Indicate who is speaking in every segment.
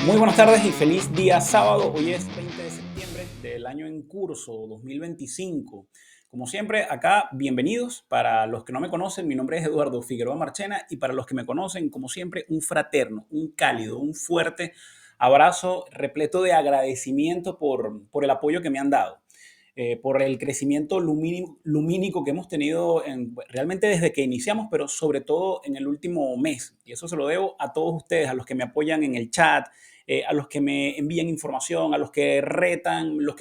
Speaker 1: Muy buenas tardes y feliz día sábado. Hoy es 20 de septiembre del año en curso 2025. Como siempre, acá bienvenidos. Para los que no me conocen, mi nombre es Eduardo Figueroa Marchena y para los que me conocen, como siempre, un fraterno, un cálido, un fuerte abrazo repleto de agradecimiento por el apoyo que me han dado, por el crecimiento lumínico que hemos tenido realmente desde que iniciamos, pero sobre todo en el último mes. Y eso se lo debo a todos ustedes, a los que me apoyan en el chat, a los que me envían información, a los que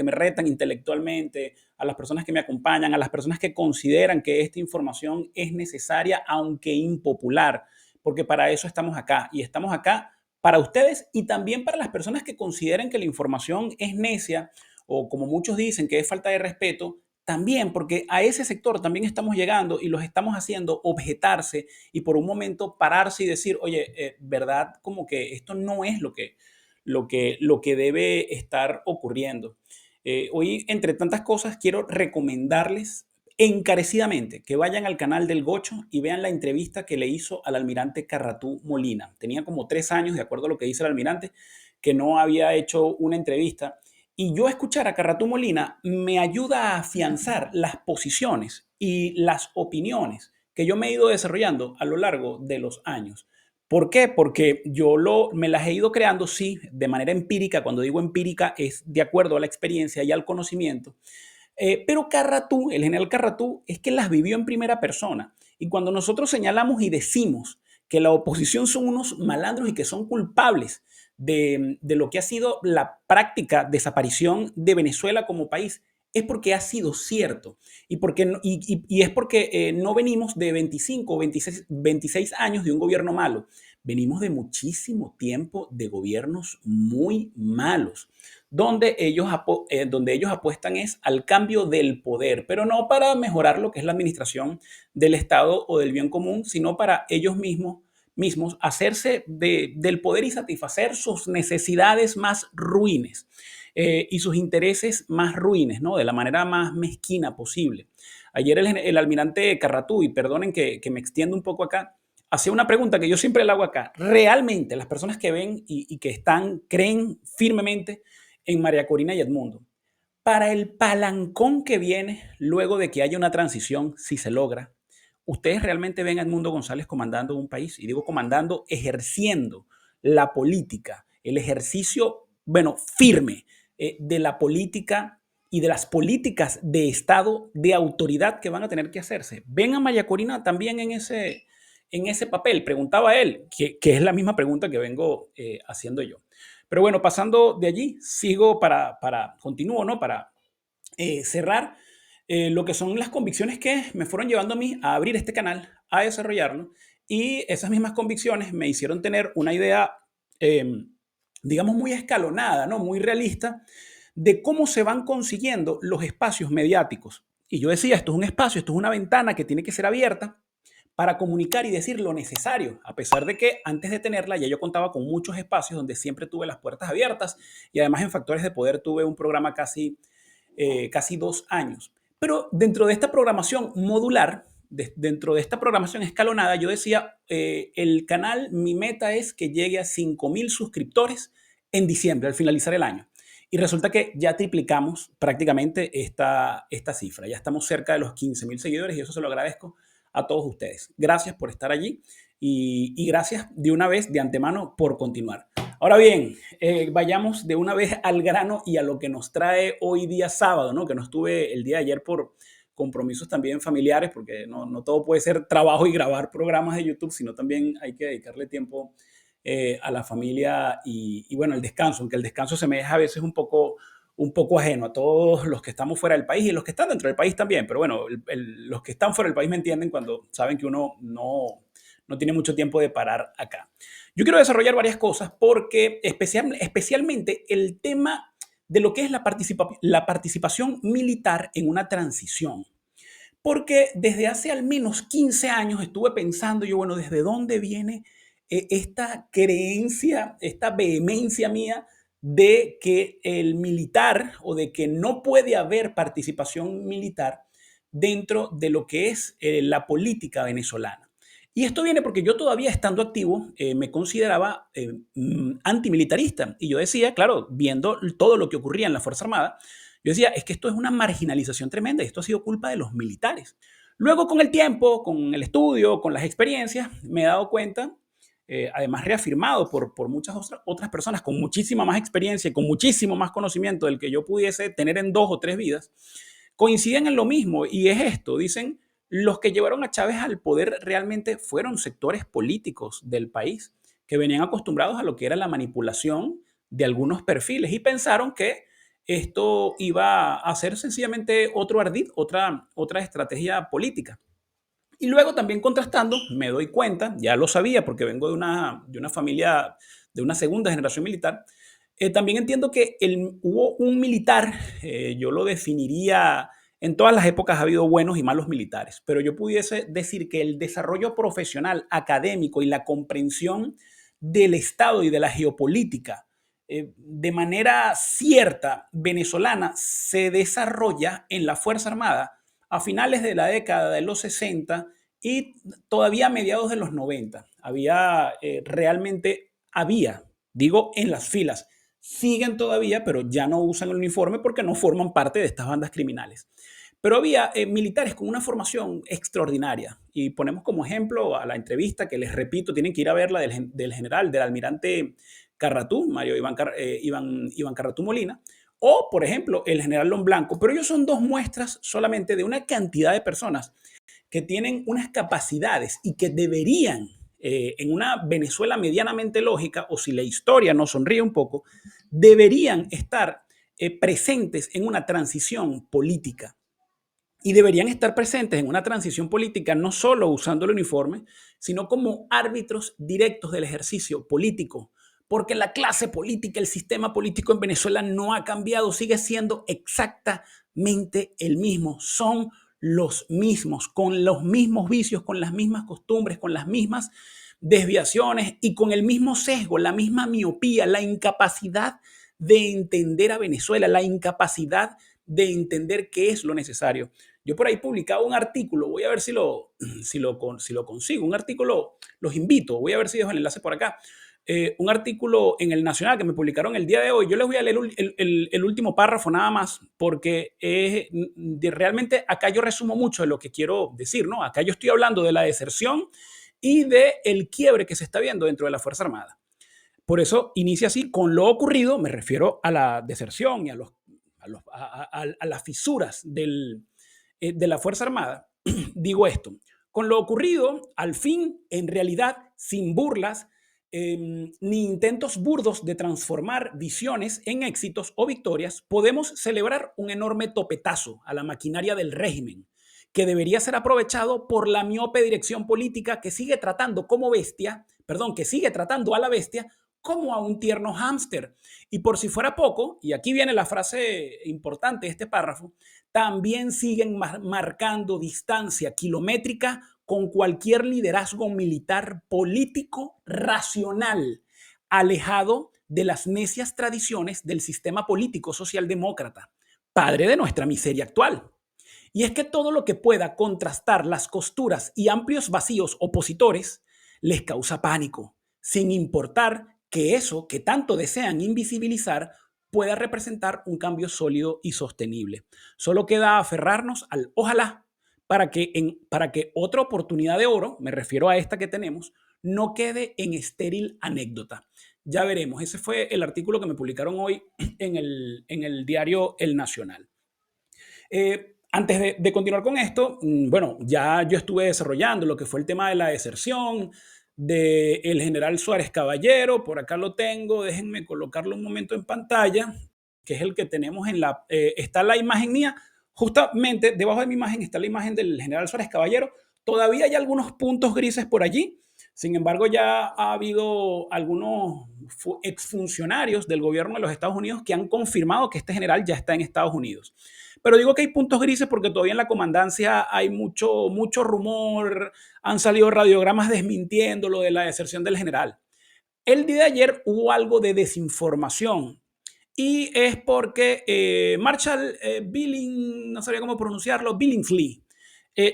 Speaker 1: me retan intelectualmente, a las personas que me acompañan, a las personas que consideran que esta información es necesaria, aunque impopular, porque para eso estamos acá. Y estamos acá para ustedes y también para las personas que consideren que la información es necia o como muchos dicen que es falta de respeto, también porque a ese sector también estamos llegando y los estamos haciendo objetarse y por un momento pararse y decir, oye, verdad, como que esto no es lo que debe estar ocurriendo. Hoy, entre tantas cosas, quiero recomendarles encarecidamente que vayan al canal del Gocho y vean la entrevista que le hizo al almirante Carratú Molina. Tenía como 3 años, de acuerdo a lo que dice el almirante, que no había hecho una entrevista. Y yo escuchar a Carratú Molina me ayuda a afianzar las posiciones y las opiniones que yo me he ido desarrollando a lo largo de los años. ¿Por qué? Porque me las he ido creando, sí, de manera empírica. Cuando digo empírica es de acuerdo a la experiencia y al conocimiento. Pero Carratú, el general Carratú, es que las vivió en primera persona. Y cuando nosotros señalamos y decimos que la oposición son unos malandros y que son culpables de lo que ha sido la práctica desaparición de Venezuela como país, es porque ha sido cierto y es porque no venimos de 25 o 26 años de un gobierno malo, venimos de muchísimo tiempo de gobiernos muy malos, donde ellos apuestan es al cambio del poder, pero no para mejorar lo que es la administración del Estado o del bien común, sino para ellos mismos hacerse del poder y satisfacer sus necesidades más ruines y sus intereses más ruines, ¿no? De la manera más mezquina posible. Ayer el almirante Carratú, y perdonen que me extienda un poco acá, hacía una pregunta que yo siempre le hago acá. ¿Realmente las personas que ven y que creen firmemente en María Corina y Edmundo, para el palancón que viene luego de que haya una transición, si se logra, ustedes realmente ven a Edmundo González comandando un país? Y digo comandando, ejerciendo la política, el ejercicio, bueno, firme de la política y de las políticas de Estado, de autoridad que van a tener que hacerse. ¿Ven a María Corina también en ese papel? Preguntaba él, que es la misma pregunta que vengo haciendo yo. Pero bueno, pasando de allí, sigo continúo, ¿no? Para cerrar lo que son las convicciones que me fueron llevando a mí a abrir este canal, a desarrollarlo, y esas mismas convicciones me hicieron tener una idea, eh, digamos, muy escalonada, ¿no? Muy realista, de cómo se van consiguiendo los espacios mediáticos. Y yo decía, esto es un espacio, esto es una ventana que tiene que ser abierta para comunicar y decir lo necesario, a pesar de que antes de tenerla ya yo contaba con muchos espacios donde siempre tuve las puertas abiertas y además en Factores de Poder tuve un programa casi 2 años. Pero dentro de esta programación modular, dentro de esta programación escalonada, yo decía, el canal, mi meta es que llegue a 5,000 suscriptores en diciembre, al finalizar el año. Y resulta que ya triplicamos prácticamente esta cifra. Ya estamos cerca de los 15,000 seguidores y eso se lo agradezco a todos ustedes. Gracias por estar allí y gracias de una vez, de antemano, por continuar. Ahora bien, vayamos de una vez al grano y a lo que nos trae hoy día sábado, ¿no? Que no estuve el día de ayer por compromisos también familiares, porque no todo puede ser trabajo y grabar programas de YouTube, sino también hay que dedicarle tiempo a la familia y bueno, el descanso, aunque el descanso se me deja a veces un poco ajeno a todos los que estamos fuera del país y los que están dentro del país también, pero bueno, los que están fuera del país me entienden cuando saben que uno no tiene mucho tiempo de parar acá. Yo quiero desarrollar varias cosas porque especialmente el tema de lo que es la participación militar en una transición. Porque desde hace al menos 15 años estuve pensando yo, bueno, ¿desde dónde viene esta creencia, esta vehemencia mía de que el militar o de que no puede haber participación militar dentro de lo que es la política venezolana? Y esto viene porque yo todavía estando activo me consideraba antimilitarista. Y yo decía, claro, viendo todo lo que ocurría en la Fuerza Armada, yo decía, es que esto es una marginalización tremenda y esto ha sido culpa de los militares. Luego, con el tiempo, con el estudio, con las experiencias, me he dado cuenta, además reafirmado por muchas otras personas con muchísima más experiencia y con muchísimo más conocimiento del que yo pudiese tener en 2 o 3 vidas, coinciden en lo mismo y es esto, dicen, los que llevaron a Chávez al poder realmente fueron sectores políticos del país que venían acostumbrados a lo que era la manipulación de algunos perfiles y pensaron que esto iba a ser sencillamente otro ardid, otra estrategia política. Y luego también contrastando, me doy cuenta, ya lo sabía porque vengo de una familia de una segunda generación militar, también entiendo que hubo un militar, yo lo definiría, en todas las épocas ha habido buenos y malos militares, pero yo pudiese decir que el desarrollo profesional, académico y la comprensión del Estado y de la geopolítica de manera cierta venezolana se desarrolla en la Fuerza Armada a finales de la década de los 60 y todavía a mediados de los 90. Había, digo, en las filas. Siguen todavía, pero ya no usan el uniforme porque no forman parte de estas bandas criminales. Pero había militares con una formación extraordinaria. Y ponemos como ejemplo a la entrevista que les repito, tienen que ir a verla del general, del almirante Carratú, Mario Iván Carratú Molina, o, por ejemplo, el general Lon Blanco. Pero ellos son dos muestras solamente de una cantidad de personas que tienen unas capacidades y que deberían, en una Venezuela medianamente lógica, o si la historia nos sonríe un poco, deberían estar presentes en una transición política. Y deberían estar presentes en una transición política no solo usando el uniforme, sino como árbitros directos del ejercicio político. Porque la clase política, el sistema político en Venezuela no ha cambiado, sigue siendo exactamente el mismo. Son los mismos, con los mismos vicios, con las mismas costumbres, con las mismas desviaciones y con el mismo sesgo, la misma miopía, la incapacidad de entender a Venezuela, la incapacidad de entender qué es lo necesario. Yo por ahí publicaba un artículo, voy a ver si lo consigo, un artículo, los invito, voy a ver si dejo el enlace por acá, un artículo en el Nacional que me publicaron el día de hoy. Yo les voy a leer el último párrafo nada más, porque realmente acá yo resumo mucho de lo que quiero decir, ¿no? Acá yo estoy hablando de la deserción y del quiebre que se está viendo dentro de la Fuerza Armada. Por eso inicia así, con lo ocurrido, me refiero a la deserción y a las fisuras de la Fuerza Armada. Digo esto, con lo ocurrido, al fin, en realidad, sin burlas, ni intentos burdos de transformar visiones en éxitos o victorias, podemos celebrar un enorme topetazo a la maquinaria del régimen, que debería ser aprovechado por la miope dirección política que sigue tratando como bestia, perdón, que sigue tratando a la bestia como a un tierno hámster. Y por si fuera poco, y aquí viene la frase importante de este párrafo, también siguen marcando distancia kilométrica con cualquier liderazgo militar político racional, alejado de las necias tradiciones del sistema político socialdemócrata, padre de nuestra miseria actual. Y es que todo lo que pueda contrastar las costuras y amplios vacíos opositores les causa pánico, sin importar que eso que tanto desean invisibilizar pueda representar un cambio sólido y sostenible. Solo queda aferrarnos al ojalá para que otra oportunidad de oro, me refiero a esta que tenemos, no quede en estéril anécdota. Ya veremos, ese fue el artículo que me publicaron hoy en el diario El Nacional. Antes de continuar con esto, bueno, ya yo estuve desarrollando lo que fue el tema de la deserción del general Suárez Caballero. Por acá lo tengo, déjenme colocarlo un momento en pantalla, que es el que tenemos está la imagen mía, justamente debajo de mi imagen está la imagen del general Suárez Caballero. Todavía hay algunos puntos grises por allí, sin embargo ya ha habido algunos exfuncionarios del gobierno de los Estados Unidos que han confirmado que este general ya está en Estados Unidos. Pero digo que hay puntos grises porque todavía en la comandancia hay mucho rumor, han salido radiogramas desmintiendo lo de la deserción del general. El día de ayer hubo algo de desinformación y es porque Marshall no sabía cómo pronunciarlo, Billingsley,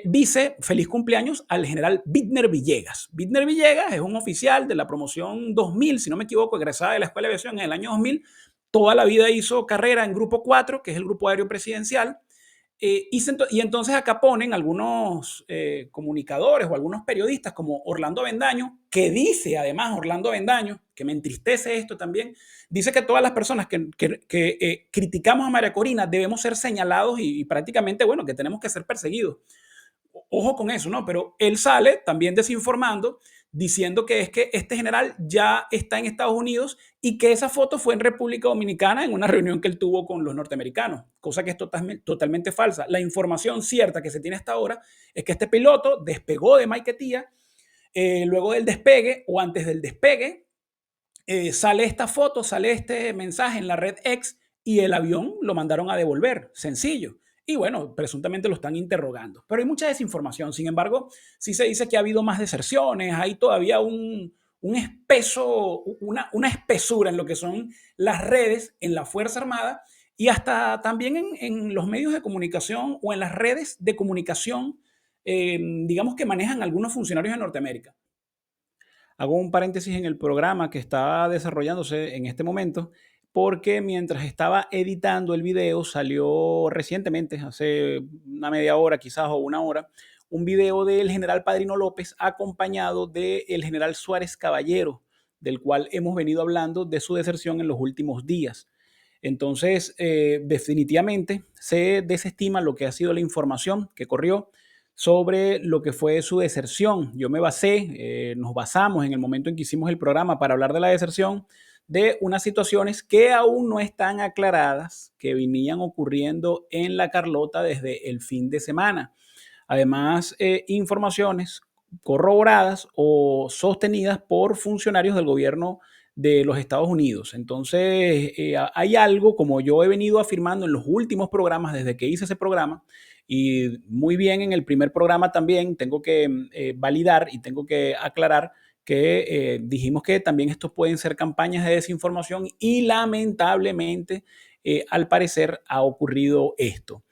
Speaker 1: dice feliz cumpleaños al general Bitner Villegas. Bitner Villegas es un oficial de la promoción 2000, si no me equivoco, egresada de la Escuela de Aviación en el año 2000. Toda la vida hizo carrera en Grupo 4, que es el Grupo Aéreo Presidencial. Y entonces acá ponen algunos comunicadores o algunos periodistas como Orlando Avendaño, que dice además Orlando Avendaño, que me entristece esto también, dice que todas las personas que criticamos a María Corina debemos ser señalados y prácticamente, bueno, que tenemos que ser perseguidos. Ojo con eso, ¿no? Pero él sale también desinformando, diciendo que es que este general ya está en Estados Unidos y que esa foto fue en República Dominicana en una reunión que él tuvo con los norteamericanos, cosa que es totalmente falsa. La información cierta que se tiene hasta ahora es que este piloto despegó de Maiquetía, luego del despegue o antes del despegue, sale esta foto, sale este mensaje en la red X y el avión lo mandaron a devolver, sencillo. Y bueno, presuntamente lo están interrogando. Pero hay mucha desinformación. Sin embargo, sí se dice que ha habido más deserciones, hay todavía un espeso, una espesura en lo que son las redes en la Fuerza Armada y hasta también en los medios de comunicación o en las redes de comunicación, digamos que manejan algunos funcionarios de Norteamérica. Hago un paréntesis en el programa que está desarrollándose en este momento, porque mientras estaba editando el video salió recientemente, hace una media hora quizás o una hora, un video del general Padrino López acompañado del general Suárez Caballero, del cual hemos venido hablando de su deserción en los últimos días. Entonces, definitivamente se desestima lo que ha sido la información que corrió sobre lo que fue su deserción. Yo me basé, nos basamos en el momento en que hicimos el programa para hablar de la deserción, de unas situaciones que aún no están aclaradas, que venían ocurriendo en la Carlota desde el fin de semana. Además, informaciones corroboradas o sostenidas por funcionarios del gobierno de los Estados Unidos. Entonces, hay algo, como yo he venido afirmando en los últimos programas, desde que hice ese programa, y muy bien en el primer programa también, tengo que validar y tengo que aclarar que dijimos que también estos pueden ser campañas de desinformación y lamentablemente, al parecer, ha ocurrido esto.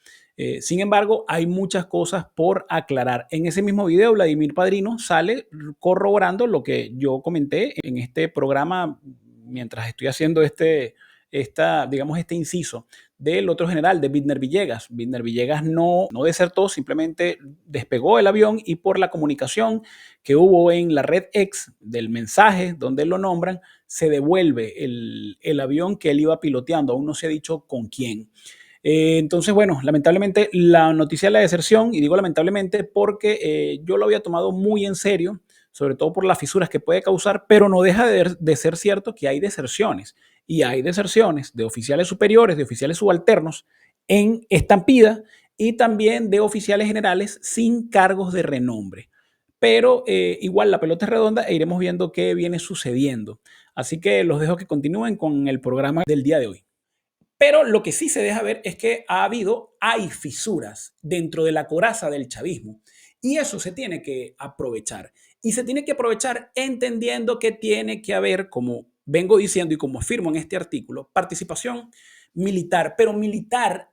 Speaker 1: Sin embargo, hay muchas cosas por aclarar. En ese mismo video, Vladimir Padrino sale corroborando lo que yo comenté en este programa mientras estoy haciendo digamos, este inciso del otro general, de Bitner Villegas. Bitner Villegas no desertó, simplemente despegó el avión y por la comunicación que hubo en la red X del mensaje donde lo nombran, se devuelve el avión que él iba piloteando. Aún no se ha dicho con quién. Entonces, bueno, lamentablemente la noticia de la deserción, y digo lamentablemente porque yo lo había tomado muy en serio, sobre todo por las fisuras que puede causar, pero no deja de ser cierto que hay deserciones. Y hay deserciones de oficiales superiores, de oficiales subalternos en estampida y también de oficiales generales sin cargos de renombre. Pero igual la pelota es redonda e iremos viendo qué viene sucediendo. Así que los dejo que continúen con el programa del día de hoy. Pero lo que sí se deja ver es que hay fisuras dentro de la coraza del chavismo y eso se tiene que aprovechar. Y se tiene que aprovechar entendiendo que tiene que haber, como vengo diciendo y como afirmo en este artículo, participación militar, pero militar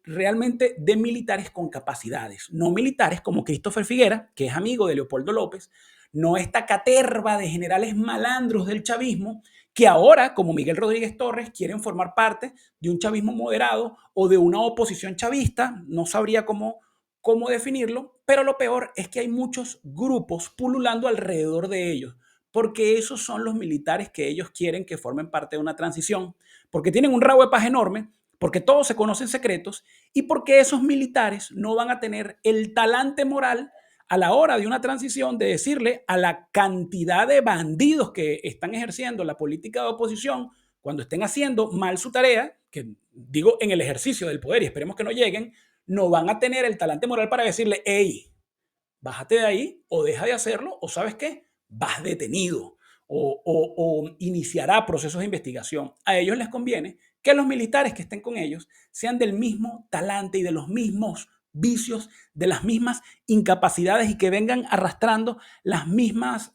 Speaker 1: realmente de militares con capacidades, no militares como Christopher Figuera, que es amigo de Leopoldo López, no esta caterva de generales malandros del chavismo que ahora, como Miguel Rodríguez Torres, quieren formar parte de un chavismo moderado o de una oposición chavista, no sabría cómo definirlo, pero lo peor es que hay muchos grupos pululando alrededor de ellos, porque esos son los militares que ellos quieren que formen parte de una transición, porque tienen un rabo de paja enorme, porque todos se conocen secretos y porque esos militares no van a tener el talante moral a la hora de una transición de decirle a la cantidad de bandidos que están ejerciendo la política de oposición cuando estén haciendo mal su tarea, que digo en el ejercicio del poder y esperemos que no lleguen, no van a tener el talante moral para decirle, hey, bájate de ahí o deja de hacerlo o sabes qué, vas detenido o iniciará procesos de investigación. A ellos les conviene que los militares que estén con ellos sean del mismo talante y de los mismos vicios, de las mismas incapacidades y que vengan arrastrando las mismas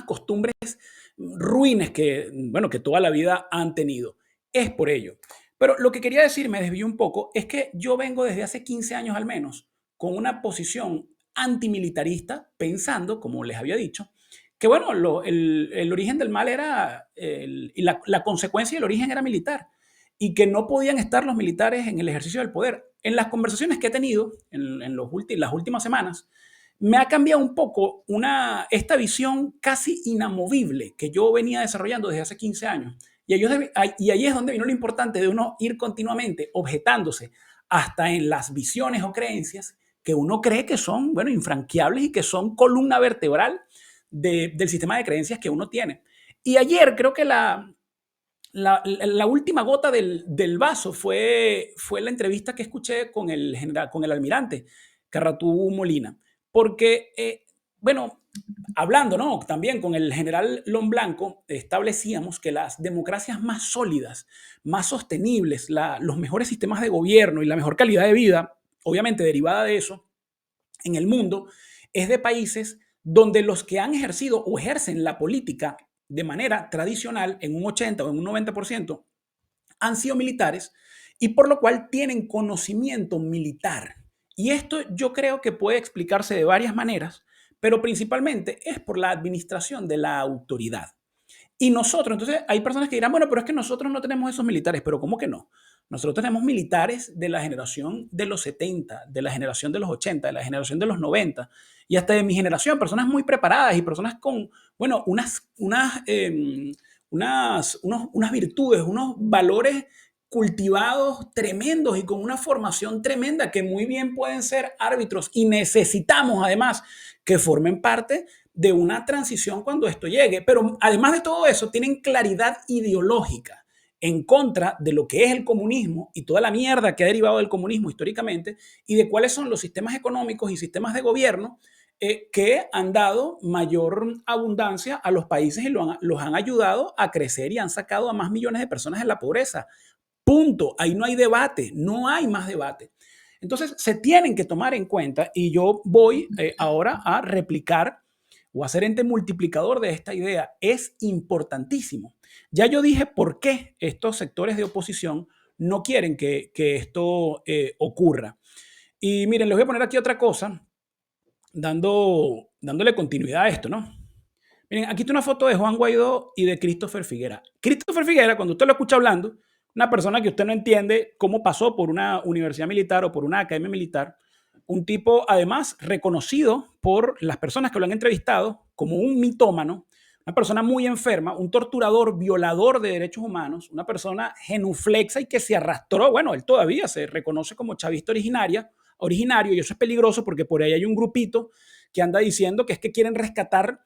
Speaker 1: costumbres ruines que, bueno, que toda la vida han tenido. Es por ello. Pero lo que quería decir, me desvío un poco, es que yo vengo desde hace 15 años al menos con una posición antimilitarista, pensando, como les había dicho, que bueno, el origen del mal era, y la consecuencia y el origen era militar, y que no podían estar los militares en el ejercicio del poder. En las conversaciones que he tenido las últimas semanas, me ha cambiado un poco esta visión casi inamovible que yo venía desarrollando desde hace 15 años. Y ahí es donde vino lo importante de uno ir continuamente objetándose hasta en las visiones o creencias que uno cree que son, bueno, infranqueables y que son columna vertebral del sistema de creencias que uno tiene. Y ayer creo que la última gota del vaso fue la entrevista que escuché con el almirante Carratú Molina. Porque, bueno, hablando, ¿no? También con el general Lomblanco, establecíamos que las democracias más sólidas, más sostenibles, los mejores sistemas de gobierno y la mejor calidad de vida, obviamente derivada de eso, en el mundo, es de países donde los que han ejercido o ejercen la política de manera tradicional en un 80 o en un 90% han sido militares y por lo cual tienen conocimiento militar. Y esto yo creo que puede explicarse de varias maneras, pero principalmente es por la administración de la autoridad. Y nosotros, entonces hay personas que dirán, bueno, pero es que nosotros no tenemos esos militares, pero ¿cómo que no? Nosotros tenemos militares de la generación de los 70, de la generación de los 80, de la generación de los 90 y hasta de mi generación, personas muy preparadas y personas con, bueno, unas virtudes, unos valores cultivados tremendos y con una formación tremenda que muy bien pueden ser árbitros y necesitamos además que formen parte de una transición cuando esto llegue. Pero además de todo eso, tienen claridad ideológica en contra de lo que es el comunismo y toda la mierda que ha derivado del comunismo históricamente y de cuáles son los sistemas económicos y sistemas de gobierno que han dado mayor abundancia a los países y los han ayudado a crecer y han sacado a más millones de personas de la pobreza. Punto. Ahí no hay debate, no hay más debate. Entonces, se tienen que tomar en cuenta y yo voy ahora a replicar o a ser ente multiplicador de esta idea. Es importantísimo. Ya yo dije por qué estos sectores de oposición no quieren que esto ocurra. Y miren, les voy a poner aquí otra cosa, dándole continuidad a esto, ¿no? Miren, aquí está una foto de Juan Guaidó y de Christopher Figuera. Christopher Figuera, cuando usted lo escucha hablando, una persona que usted no entiende cómo pasó por una universidad militar o por una academia militar, un tipo además reconocido por las personas que lo han entrevistado como un mitómano, una persona muy enferma, un torturador, violador de derechos humanos, una persona genuflexa y que se arrastró, bueno, él todavía se reconoce como chavista originario y eso es peligroso porque por ahí hay un grupito que anda diciendo que es que quieren rescatar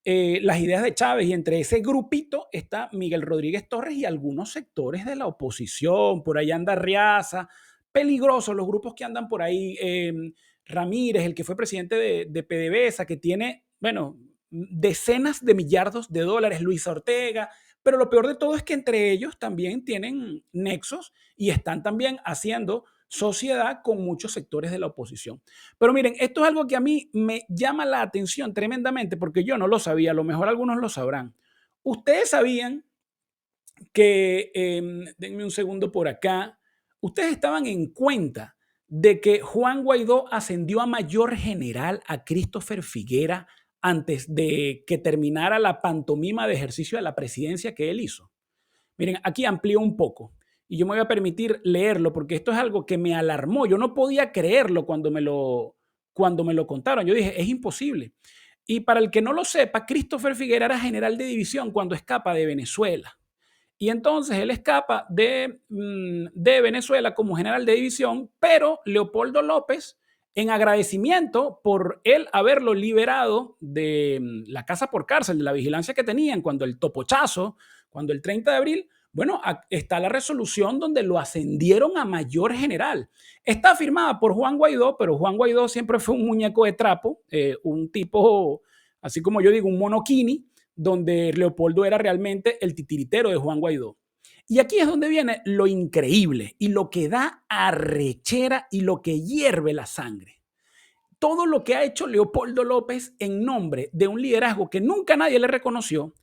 Speaker 1: las ideas de Chávez y entre ese grupito está Miguel Rodríguez Torres y algunos sectores de la oposición, por ahí anda Riaza, peligrosos los grupos que andan por ahí, Ramírez, el que fue presidente de PDVSA, que tiene, bueno, decenas de millardos de dólares, Luis Ortega, pero lo peor de todo es que entre ellos también tienen nexos y están también haciendo sociedad con muchos sectores de la oposición. Pero miren, esto es algo que a mí me llama la atención tremendamente porque yo no lo sabía, a lo mejor algunos lo sabrán. Ustedes sabían que, denme un segundo por acá, ustedes estaban en cuenta de que Juan Guaidó ascendió a mayor general a Christopher Figuera antes de que terminara la pantomima de ejercicio de la presidencia que él hizo. Miren, aquí amplío un poco y yo me voy a permitir leerlo porque esto es algo que me alarmó. Yo no podía creerlo cuando me lo contaron. Yo dije, es imposible. Y para el que no lo sepa, Christopher Figuera era general de división cuando escapa de Venezuela. Y entonces él escapa de Venezuela como general de división, pero Leopoldo López, en agradecimiento por él haberlo liberado de la casa por cárcel, de la vigilancia que tenían cuando el topochazo, cuando el 30 de abril, bueno, está la resolución donde lo ascendieron a mayor general. Está firmada por Juan Guaidó, pero Juan Guaidó siempre fue un muñeco de trapo, un tipo, así como yo digo, un monoquini, donde Leopoldo era realmente el titiritero de Juan Guaidó. Y aquí es donde viene lo increíble y lo que da arrechera y lo que hierve la sangre. Todo lo que ha hecho Leopoldo López en nombre de un liderazgo que nunca nadie le reconoció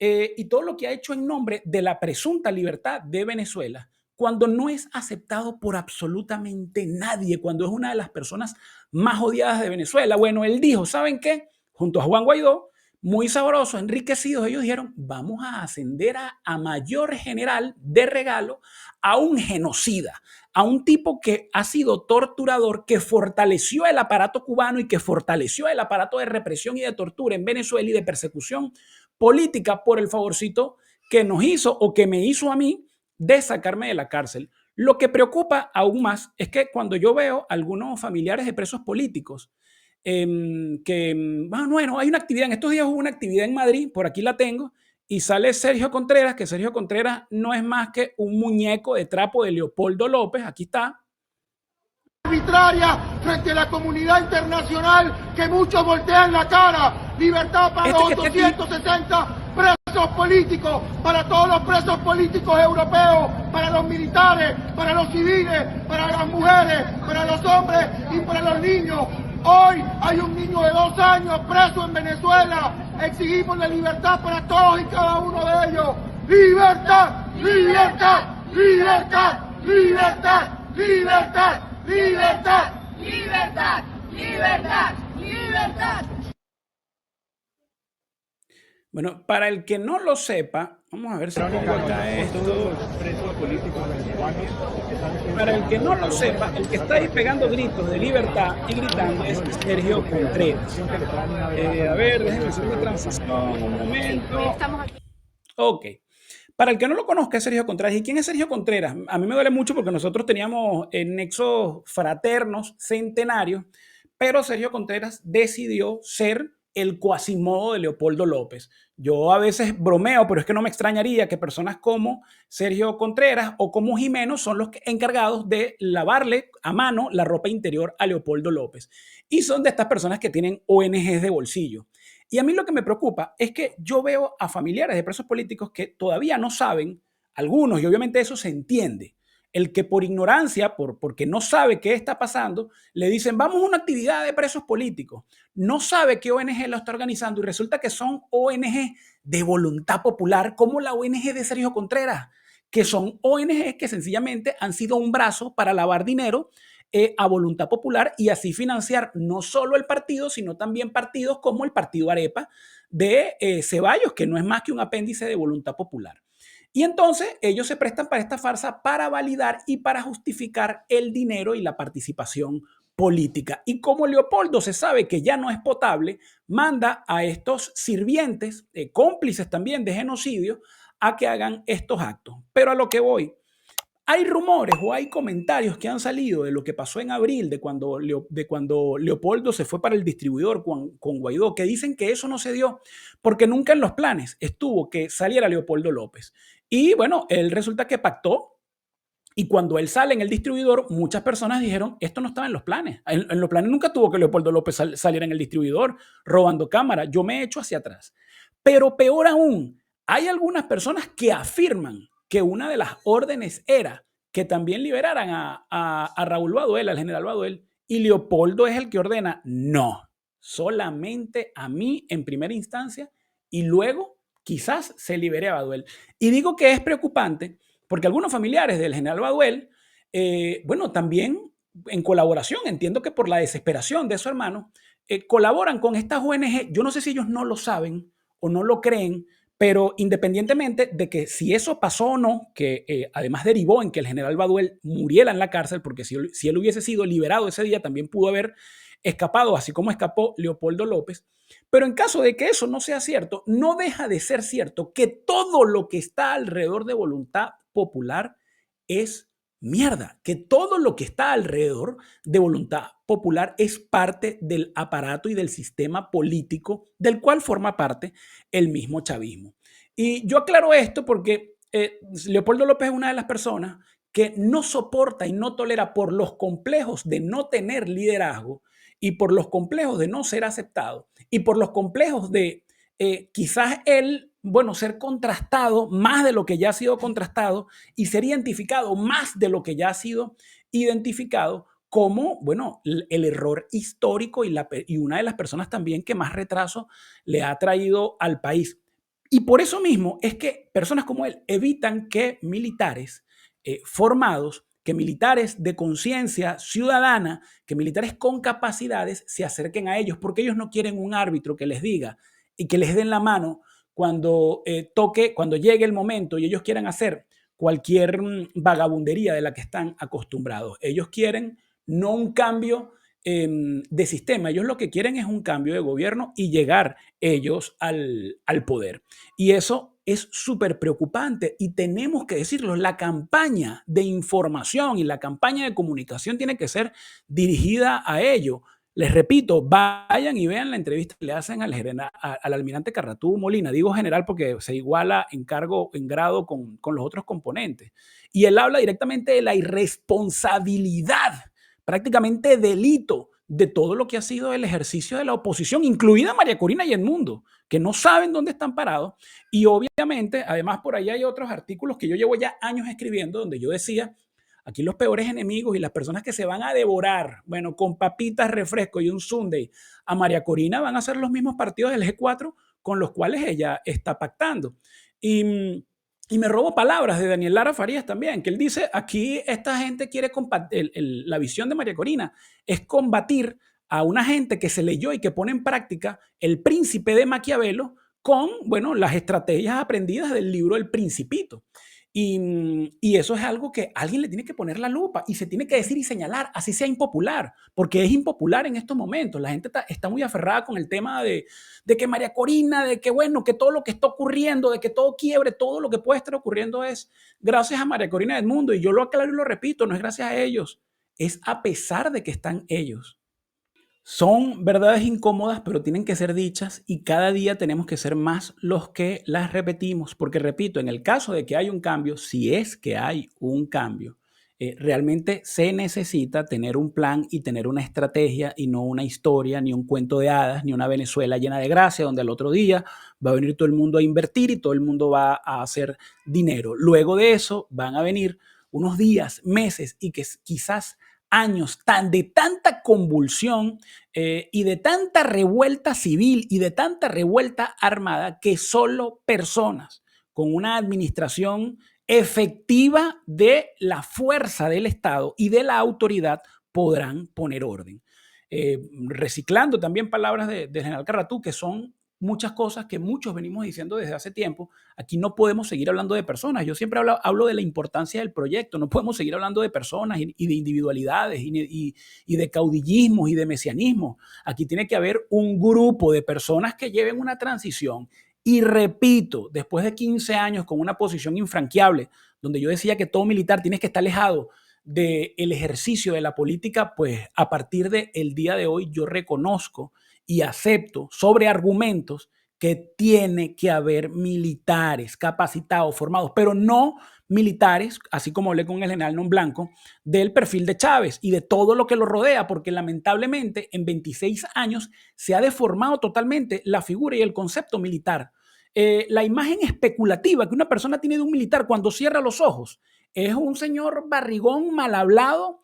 Speaker 1: y todo lo que ha hecho en nombre de la presunta libertad de Venezuela, cuando no es aceptado por absolutamente nadie, cuando es una de las personas más odiadas de Venezuela. Bueno, él dijo, ¿saben qué? Junto a Juan Guaidó, muy sabrosos, enriquecidos, ellos dijeron, vamos a ascender a mayor general de regalo a un genocida, a un tipo que ha sido torturador, que fortaleció el aparato cubano y que fortaleció el aparato de represión y de tortura en Venezuela y de persecución política por el favorcito que nos hizo o que me hizo a mí de sacarme de la cárcel. Lo que preocupa aún más es que cuando yo veo algunos familiares de presos políticos bueno, hay una actividad, en estos días hubo una actividad en Madrid, por aquí la tengo, y sale Sergio Contreras, que Sergio Contreras no es más que un muñeco de trapo de Leopoldo López, aquí está.
Speaker 2: Arbitraria frente a la comunidad internacional que muchos voltean la cara. Libertad para los 860 presos políticos, para todos los presos políticos europeos, para los militares, para los civiles, para las mujeres, para los hombres y para los niños. Hoy hay un niño de 2 años preso en Venezuela. Exigimos la libertad para todos y cada uno de ellos. ¡Libertad! ¡Libertad! ¡Libertad! ¡Libertad! ¡Libertad! ¡Libertad! ¡Libertad! ¡Libertad! ¡Libertad!
Speaker 1: Bueno, para el que no lo sepa, vamos a ver si pongo acá esto. Para el que no lo sepa, el que está ahí pegando gritos de libertad y gritando es Sergio Contreras. A ver, déjenme hacer una transición un momento. Ok. Para el que no lo conozca es Sergio Contreras. ¿Y quién es Sergio Contreras? A mí me duele mucho porque nosotros teníamos nexos fraternos centenarios, pero Sergio Contreras decidió ser el cuasimodo de Leopoldo López. Yo a veces bromeo, pero es que no me extrañaría que personas como Sergio Contreras o como Jimeno son los encargados de lavarle a mano la ropa interior a Leopoldo López. Y son de estas personas que tienen ONGs de bolsillo. Y a mí lo que me preocupa es que yo veo a familiares de presos políticos que todavía no saben, algunos, y obviamente eso se entiende, el que por ignorancia, porque no sabe qué está pasando, le dicen, vamos a una actividad de presos políticos. No sabe qué ONG lo está organizando y resulta que son ONG de voluntad popular, como la ONG de Sergio Contreras, que son ONG que sencillamente han sido un brazo para lavar dinero a voluntad popular y así financiar no solo el partido, sino también partidos como el Partido Arepa de Ceballos, que no es más que un apéndice de voluntad popular. Y entonces ellos se prestan para esta farsa para validar y para justificar el dinero y la participación política. Y como Leopoldo se sabe que ya no es potable, manda a estos sirvientes, cómplices también de genocidio, a que hagan estos actos. Pero a lo que voy, hay rumores o hay comentarios que han salido de lo que pasó en abril, de cuando Leopoldo se fue para el distribuidor con Guaidó, que dicen que eso no se dio porque nunca en los planes estuvo que saliera Leopoldo López. Y bueno, él resulta que pactó y cuando él sale en el distribuidor, muchas personas dijeron, esto no estaba en los planes. En los planes nunca tuvo que Leopoldo López saliera en el distribuidor robando cámara. Yo me he hecho hacia atrás. Pero peor aún, hay algunas personas que afirman que una de las órdenes era que también liberaran a Raúl Baduel, al general Baduel, y Leopoldo es el que ordena, no, solamente a mí en primera instancia y luego quizás se libere a Baduel. Y digo que es preocupante porque algunos familiares del general Baduel, bueno, también en colaboración, entiendo que por la desesperación de su hermano, colaboran con estas ONG. Yo no sé si ellos no lo saben o no lo creen, pero independientemente de que si eso pasó o no, que además derivó en que el general Baduel muriera en la cárcel, porque si él hubiese sido liberado ese día, también pudo haber escapado, así como escapó Leopoldo López. Pero en caso de que eso no sea cierto, no deja de ser cierto que todo lo que está alrededor de voluntad popular es mierda, que todo lo que está alrededor de voluntad popular es parte del aparato y del sistema político del cual forma parte el mismo chavismo. Y yo aclaro esto porque Leopoldo López es una de las personas que no soporta y no tolera por los complejos de no tener liderazgo y por los complejos de no ser aceptado y por los complejos de quizás él, bueno, ser contrastado más de lo que ya ha sido contrastado y ser identificado más de lo que ya ha sido identificado como, bueno, el error histórico y una de las personas también que más retraso le ha traído al país. Y por eso mismo es que personas como él evitan que militares formados, que militares de conciencia ciudadana, que militares con capacidades se acerquen a ellos, porque ellos no quieren un árbitro que les diga y que les den la mano cuando cuando llegue el momento y ellos quieran hacer cualquier vagabundería de la que están acostumbrados. Ellos quieren no un cambio de sistema, ellos lo que quieren es un cambio de gobierno y llegar ellos al poder. Y eso es súper preocupante y tenemos que decirlo, la campaña de información y la campaña de comunicación tiene que ser dirigida a ello. Les repito, vayan y vean la entrevista que le hacen al almirante Carratú Molina. Digo general porque se iguala en cargo, en grado con los otros componentes. Y él habla directamente de la irresponsabilidad, prácticamente delito, de todo lo que ha sido el ejercicio de la oposición, incluida María Corina y Edmundo, que no saben dónde están parados. Y obviamente, además, por ahí hay otros artículos que yo llevo ya años escribiendo, donde yo decía, aquí los peores enemigos y las personas que se van a devorar, bueno, con papitas, refresco y un sundae a María Corina van a ser los mismos partidos del G4 con los cuales ella está pactando. Y me robo palabras de Daniel Lara Farías también, que él dice, aquí esta gente quiere combatir, la visión de María Corina es combatir a una gente que se leyó y que pone en práctica El Príncipe de Maquiavelo con, bueno, las estrategias aprendidas del libro El Principito. Y eso es algo que alguien le tiene que poner la lupa y se tiene que decir y señalar, así sea impopular, porque es impopular en estos momentos. La gente está muy aferrada con el tema de que María Corina, de que bueno, que todo lo que está ocurriendo, de que todo quiebre, todo lo que puede estar ocurriendo es gracias a María Corina Edmundo. Y yo lo aclaro y lo repito, no es gracias a ellos, es a pesar de que están ellos. Son verdades incómodas, pero tienen que ser dichas y cada día tenemos que ser más los que las repetimos, porque repito, en el caso de que hay un cambio, si es que hay un cambio, realmente se necesita tener un plan y tener una estrategia y no una historia, ni un cuento de hadas, ni una Venezuela llena de gracia, donde al otro día va a venir todo el mundo a invertir y todo el mundo va a hacer dinero. Luego de eso van a venir unos días, meses y que quizás años de tanta convulsión y de tanta revuelta civil y de tanta revuelta armada que solo personas con una administración efectiva de la fuerza del Estado y de la autoridad podrán poner orden. Reciclando también palabras del general Carratú, que son muchas cosas que muchos venimos diciendo desde hace tiempo. Aquí no podemos seguir hablando de personas. Yo siempre hablo de la importancia del proyecto. No podemos seguir hablando de personas y de individualidades y de caudillismos y de mesianismo. Aquí tiene que haber un grupo de personas que lleven una transición. Y repito, después de 15 años con una posición infranqueable, donde yo decía que todo militar tiene que estar alejado del ejercicio de la política, pues a partir del día de hoy yo reconozco y acepto sobre argumentos que tiene que haber militares capacitados, formados, pero no militares, así como hablé con el general Non Blanco, del perfil de Chávez y de todo lo que lo rodea, porque lamentablemente en 26 años se ha deformado totalmente la figura y el concepto militar. La imagen especulativa que una persona tiene de un militar cuando cierra los ojos es un señor barrigón, mal hablado,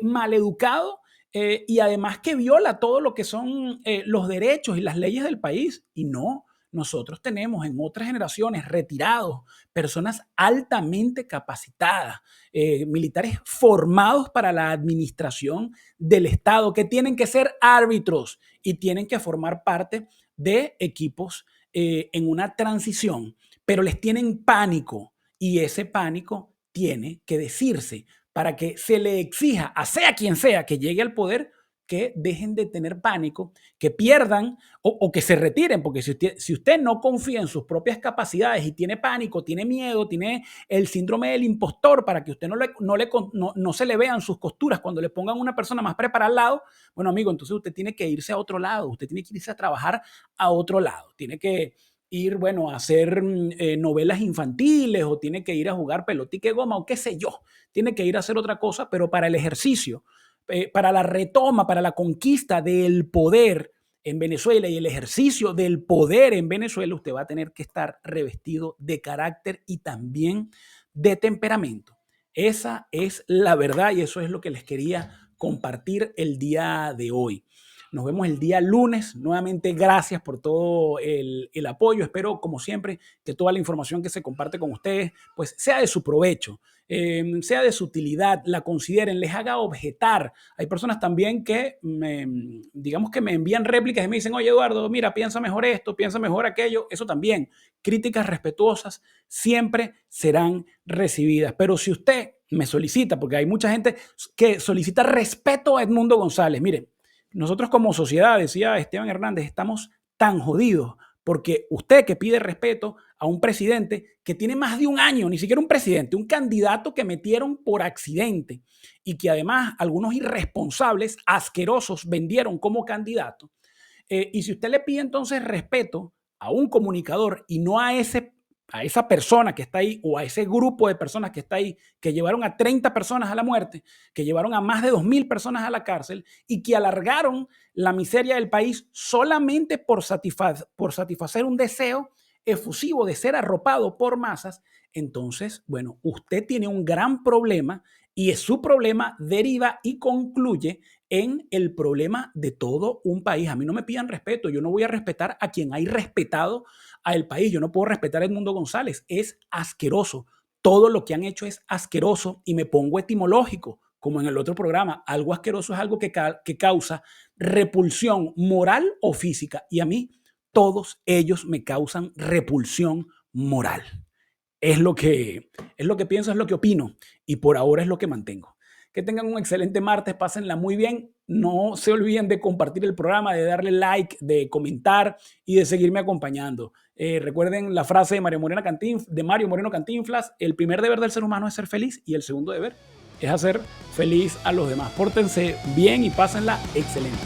Speaker 1: mal educado, y además que viola todo lo que son los derechos y las leyes del país. Y no, nosotros tenemos en otras generaciones retirados, personas altamente capacitadas, militares formados para la administración del Estado, que tienen que ser árbitros y tienen que formar parte de equipos en una transición, pero les tienen pánico y ese pánico tiene que decirse para que se le exija a sea quien sea que llegue al poder que dejen de tener pánico, que pierdan o que se retiren, porque si usted no confía en sus propias capacidades y tiene pánico, tiene miedo, tiene el síndrome del impostor para que usted no se le vean sus costuras cuando le pongan una persona más preparada al lado, bueno, amigo, entonces usted tiene que irse a otro lado, usted tiene que irse a trabajar a otro lado, tiene que ir, bueno, a hacer novelas infantiles o tiene que ir a jugar pelotique goma o qué sé yo, tiene que ir a hacer otra cosa, pero para el ejercicio, para la retoma, para la conquista del poder en Venezuela y el ejercicio del poder en Venezuela, usted va a tener que estar revestido de carácter y también de temperamento. Esa es la verdad y eso es lo que les quería compartir el día de hoy. Nos vemos el día lunes. Nuevamente, gracias por todo el apoyo. Espero, como siempre, que toda la información que se comparte con ustedes pues sea de su provecho, sea de su utilidad, la consideren, les haga objetar. Hay personas también que digamos que me envían réplicas y me dicen, oye Eduardo, mira, piensa mejor esto, piensa mejor aquello. Eso también, críticas respetuosas siempre serán recibidas. Pero si usted me solicita, porque hay mucha gente que solicita respeto a Edmundo González, mire, nosotros como sociedad, decía Esteban Hernández, estamos tan jodidos porque usted que pide respeto a un presidente que tiene más de un año, ni siquiera un presidente, un candidato que metieron por accidente y que además algunos irresponsables, asquerosos, vendieron como candidato. Y si usted le pide entonces respeto a un comunicador y no a esa persona que está ahí o a ese grupo de personas que está ahí, que llevaron a 30 personas a la muerte, que llevaron a más de 2.000 personas a la cárcel y que alargaron la miseria del país solamente por satisfacer un deseo efusivo de ser arropado por masas, entonces, bueno, usted tiene un gran problema y su problema deriva y concluye en el problema de todo un país. A mí no me pidan respeto, yo no voy a respetar a quien hay respetado al país. Yo no puedo respetar a Edmundo González. Es asqueroso. Todo lo que han hecho es asqueroso y me pongo etimológico, como en el otro programa. Algo asqueroso es algo que causa repulsión moral o física. Y a mí, todos ellos me causan repulsión moral. Es lo que pienso, es lo que opino y por ahora es lo que mantengo. Que tengan un excelente martes, pásenla muy bien. No se olviden de compartir el programa, de darle like, de comentar y de seguirme acompañando. Recuerden la frase de Mario Moreno Cantinflas: el primer deber del ser humano es ser feliz y el segundo deber es hacer feliz a los demás. Pórtense bien y pásenla excelente.